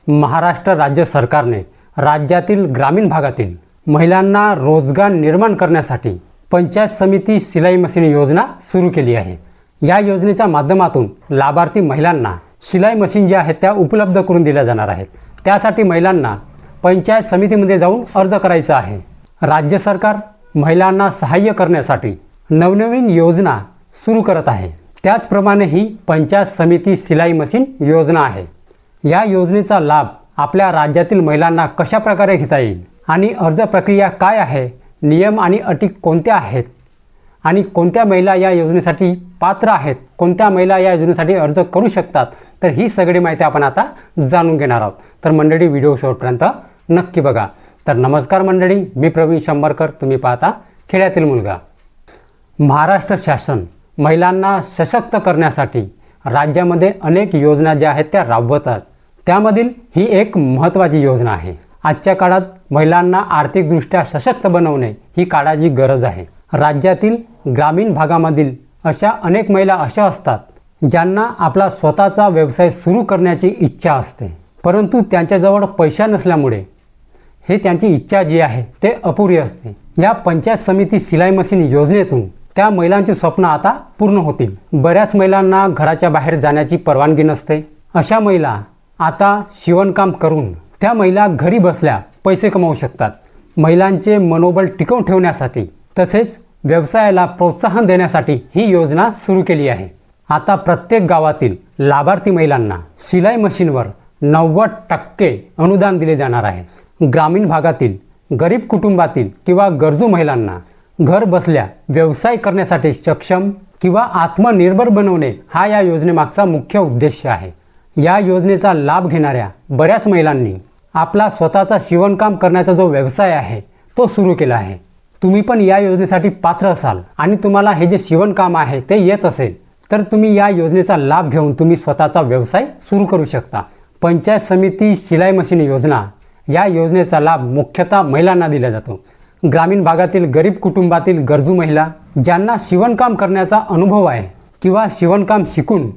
महाराष्ट्र राज्य सरकारने राज्यातील ग्रामीण भागातील महिलांना रोजगार निर्माण करण्यासाठी पंचायत समिती सिलाई मशीन योजना सुरू केली आहे। या योजनेच्या माध्यमातून लाभार्थी महिलांना शिलाई मशीन जे आहेत त्या उपलब्ध करून दिल्या जाणार आहेत। त्यासाठी महिलांना पंचायत समितीमध्ये जाऊन अर्ज करायचा आहे। राज्य सरकार महिलांना सहाय्य करण्यासाठी नवनवीन योजना सुरू करत आहे। त्याचप्रमाणे ही पंचायत समिती सिलाई मशीन योजना आहे। या योजनेचा लाभ आपल्या राज्यातील महिलांना कशा प्रकारे घेता येईल आणि अर्ज प्रक्रिया काय आहे, नियम आणि अटी कोणत्या आहेत आणि कोणत्या महिला या योजनेसाठी पात्र आहेत, कोणत्या महिला या योजनेसाठी अर्ज करू शकतात, तर ही सगळी माहिती आपण आता जाणून घेणार आहोत। तर मंडळी, व्हिडिओ शेवटपर्यंत नक्की बघा। तर नमस्कार मंडळी, मी प्रवीण शंभरकर, तुम्ही पाहता खेड्यातील मुलगा। महाराष्ट्र शासन महिलांना सशक्त करण्यासाठी राज्यामध्ये अनेक योजना ज्या आहेत त्या राबवतात। त्यामधील ही एक महत्त्वाची योजना आहे। आजच्या काळात महिलांना आर्थिकदृष्ट्या सशक्त बनवणे ही काळाची गरज आहे। राज्यातील ग्रामीण भागामधील अशा अनेक महिला अशा असतात ज्यांना आपला स्वतःचा व्यवसाय सुरू करण्याची इच्छा असते, परंतु त्यांच्याजवळ पैसा नसल्यामुळे हे त्यांची इच्छा जी आहे ते अपुरी असते। या पंचायत समिती सिलाई मशीन योजनेतून त्या महिलांचे स्वप्न आता पूर्ण होतील। बऱ्याच महिलांना घराच्या बाहेर जाण्याची परवानगी नसते। अशा महिला आता शिवणकाम करून त्या महिला घरी बसल्या पैसे कमवू शकतात। महिलांचे मनोबल टिकवून ठेवण्यासाठी तसेच व्यवसायाला प्रोत्साहन देण्यासाठी ही योजना सुरू केली आहे। आता प्रत्येक गावातील लाभार्थी महिलांना शिलाई मशीनवर 90% अनुदान दिले जाणार आहे। ग्रामीण भागातील गरीब कुटुंबातील किंवा गरजू महिलांना घर बसल्या व्यवसाय करण्यासाठी सक्षम किंवा आत्मनिर्भर बनवणे हा या योजनेमागचा मुख्य उद्देश आहे। या योजनेचा लाभ घेणाऱ्या बऱ्याच महिलांनी आपला स्वतःचा शिवणकाम करण्याचा जो व्यवसाय आहे तो सुरू केला आहे। तुम्ही पण या योजनेसाठी पात्र असाल आणि तुम्हाला हे जे शिवणकाम आहे ते येत असेल तर तुम्ही या योजनेचा लाभ घेऊन तुम्ही स्वतःचा व्यवसाय सुरू करू शकता। पंचायत समिती शिलाई मशीन योजना या योजनेचा लाभ मुख्यतः महिलांना दिला जातो। ग्रामीण भागातील गरीब कुटुंबातील गरजू महिला ज्यांना शिवणकाम करण्याचा अनुभव आहे किंवा शिवणकाम शिकून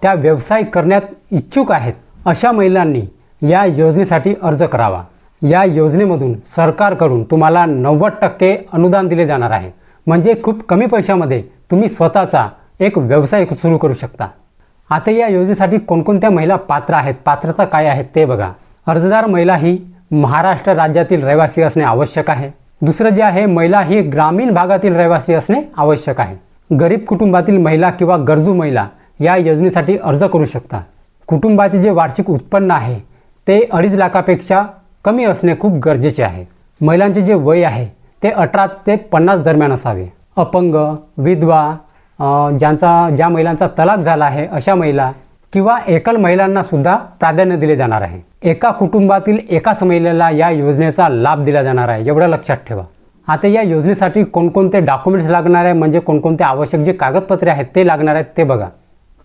त्या व्यवसाय करण्यात इच्छुक आहेत, अशा महिलांनी या योजनेसाठी अर्ज करावा। या योजनेमधून सरकारकडून तुम्हाला 90% अनुदान दिले जाणार आहे। म्हणजे खूप कमी पैशामध्ये तुम्ही स्वतःचा एक व्यवसाय सुरू करू शकता। आता या योजनेसाठी कोणकोणत्या महिला पात्र आहेत, पात्रता काय आहेत ते बघा। अर्जदार महिला ही महाराष्ट्र राज्यातील रहिवासी असणे आवश्यक आहे। दुसरं जे आहे, महिला ही ग्रामीण भागातील रहिवासी असणे आवश्यक आहे। गरीब कुटुंबातील महिला किंवा गरजू महिला या योजनेसाठी अर्ज करू शकता। कुटुंबाचे जे वार्षिक उत्पन्न आहे ते 2.5 लाखापेक्षा कमी असणे खूप गरजेचे आहे। महिलांचे जे वय आहे ते 18 ते 50 दरम्यान असावे। अपंग, विधवा, ज्या महिलांचा तलाक झाला आहे अशा महिला किंवा एकल महिलांना सुद्धा प्राधान्य दिले जाणार आहे। एका कुटुंबातील एकाच महिलेला या योजनेचा लाभ दिला जाणार आहे, एवढं लक्षात ठेवा। आता या योजनेसाठी कोणकोणते डॉक्युमेंट्स लागणार आहे, म्हणजे कोणकोणते आवश्यक जे कागदपत्रे आहेत ते लागणार आहेत ते बघा।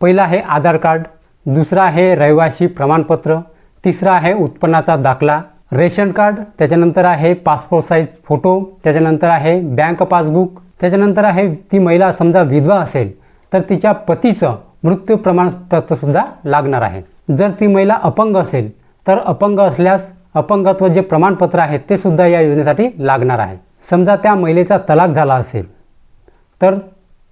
पहिला आहे आधार कार्ड, दुसरा आहे रहिवासी प्रमाणपत्र, तिसरा आहे उत्पन्नाचा दाखला, रेशन कार्ड, त्याच्यानंतर आहे पासपोर्ट साईज फोटो, त्याच्यानंतर आहे बँक पासबुक, त्याच्यानंतर आहे ती महिला समजा विधवा असेल तर तिच्या पतीचं मृत्यू प्रमाणपत्रसुद्धा लागणार आहे। जर ती महिला अपंग असेल तर अपंग असल्यास अपंगत्व जे प्रमाणपत्र आहे ते सुद्धा या योजनेसाठी लागणार आहे। समजा त्या महिलेचा तलाक झाला असेल तर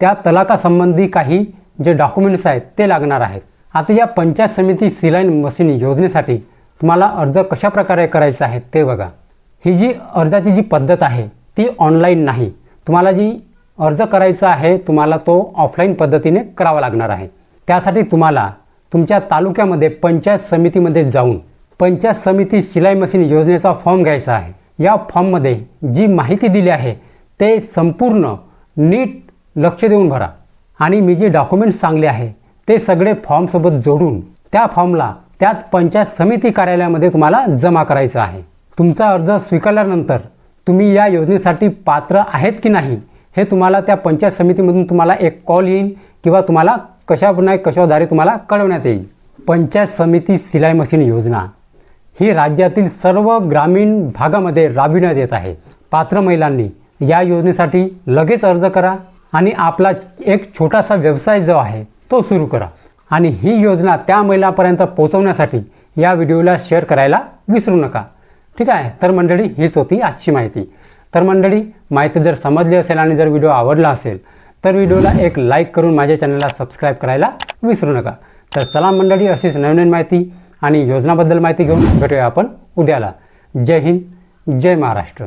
त्या तलाकासंबंधी काही जे डॉक्युमेंट्स आहेत ते लागणार आहेत। आता या पंचायत समिती सिलाई मशीन योजनेसाठी तुम्हाला अर्ज कशा प्रकारे करायचा आहे ते बघा। ही जी अर्जाची जी पद्धत आहे ती ऑनलाईन नाही, तुम्हाला जी अर्ज करायचा आहे तुम्हाला तो ऑफलाईन पद्धतीने करावा लागणार आहे। त्यासाठी तुम्हाला तुमच्या तालुक्यामध्ये पंचायत समितीमध्ये जाऊन पंचायत समिती सिलाई मशीन योजनेचा फॉर्म घ्यायचा आहे। या फॉर्ममध्ये जी माहिती दिली आहे ते संपूर्ण नीट लक्ष देऊन भरा आणि मी जे डॉक्युमेंट्स सांगले आहे ते सगळे फॉर्मसोबत जोडून त्या फॉर्मला त्याच पंचायत समिती कार्यालयामध्ये तुम्हाला जमा करायचं आहे। तुमचा अर्ज स्वीकारल्यानंतर तुम्ही या योजनेसाठी पात्र आहेत की नाही हे तुम्हाला त्या पंचायत समितीमधून तुम्हाला एक कॉल येईल किंवा तुम्हाला कशाद्वारे तुम्हाला कळवण्यात येईल। पंचायत समिती सिलाई मशीन योजना ही राज्यातील सर्व ग्रामीण भागामध्ये राबविण्यात येत आहे। पात्र महिलांनी या योजनेसाठी लगेच अर्ज करा आणि आपला एक छोटासा व्यवसाय जो आहे तो सुरू करा। आणि ही योजना त्या महिलांपर्यंत पोहोचवण्यासाठी या व्हिडिओला शेअर करायला विसरू नका. ठीक आहे. तर मंडळी, हीच होती आजची माहिती. तर मंडळी, माहिती जर समजली असेल आणि जर व्हिडिओ आवडला असेल तर व्हिडिओला एक लाईक करून माझ्या चॅनलला सबस्क्राईब करायला विसरू नका. तर चला मंडळी, अशीच नवीन माहिती आणि योजनाबद्दल माहिती घेऊन भेटूया आपण उद्याला. जय हिंद, जय महाराष्ट्र.